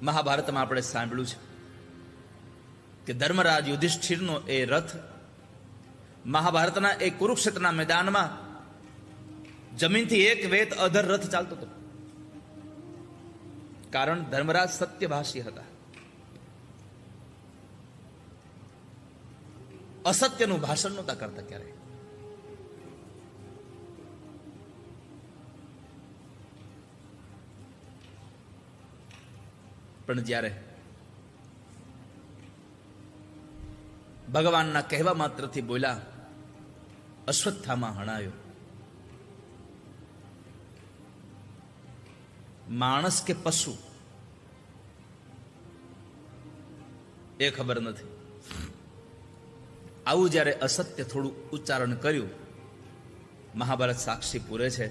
મહાભારતમાં આપણે સાંભળ્યું છે કે ધર્મરાજ યુધિષ્ઠિરનો એ રથ મહાભારતના એ કુરુક્ષેત્રના મેદાનમાં જમીનથી એક વેત અધર રથ ચાલતો હતો. કારણ ધર્મરાજ સત્યભાષી હતા. અસત્યનું ભાષણ નહોતા કરતા ક્યારે. પણ જ્યારે ભગવાનના કહેવા માત્રથી બોલ્યા, અશ્વત્થામા હણાયો. માણસ કે પશુ એ ખબર નથી. આવું જ્યારે અસત્ય થોડું ઉચ્ચારણ કર્યું, મહાભારત સાક્ષી પૂરે છે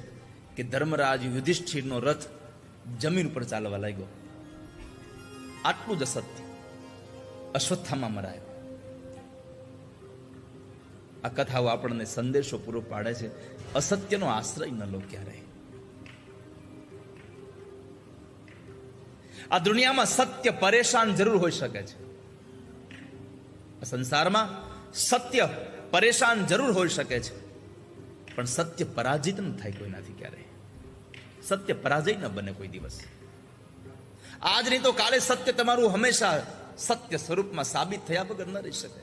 કે ધર્મરાજ યુધિષ્ઠિરનો રથ જમીન ઉપર ચાલવા લાગ્યો. આટલું જ અસત્ય. અશ્વત્થામા મરાયો. આ કથાઓ આપણને સંદેશો પૂરો પાડે છે, અસત્યનો આશ્રય ન લો ક્યારે. આ દુનિયામાં સત્ય પરેશાન જરૂર હોઈ શકે છે. આ સંસારમાં સત્ય પરેશાન જરૂર હોઈ શકે છે, પણ સત્ય પરાજિત ન થાય કોઈનાથી ક્યારે. સત્ય પરાજય ન બને કોઈ દિવસ. આજ નહીં તો કાલે સત્ય તમારું હંમેશા સત્ય સ્વરૂપમાં સાબિત થયા વગર ન રહી શકે.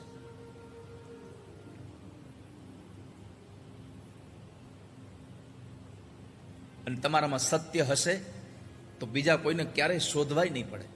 અને તમારામાં સત્ય હશે તો બીજા કોઈને ક્યારેય શોધવાય નહીં પડે.